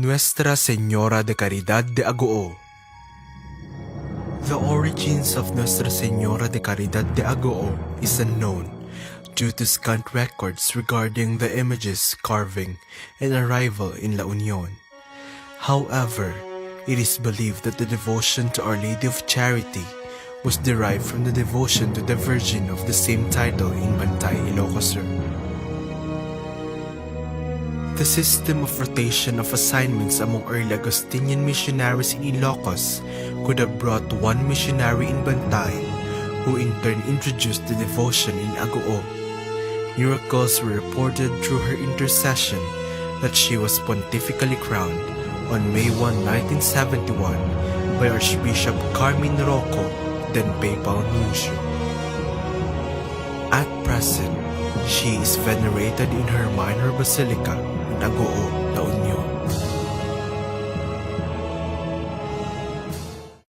Nuestra Señora de Caridad de Agoo. The origins of Nuestra Señora de Caridad de Agoo is unknown due to scant records regarding the image's carving and arrival in La Union. However, it is believed that the devotion to Our Lady of Charity was derived from the devotion to the Virgin of the same title in Bantay, Ilocos Sur. The system of rotation of assignments among early Augustinian missionaries in Ilocos could have brought one missionary in Bantay, who in turn introduced the devotion in Agoo. Miracles were reported through her intercession that she was pontifically crowned on May 1, 1971 by Archbishop Carmine Rocco, then Papal Nuncio. At present, she is venerated in her minor basilica in Agoo.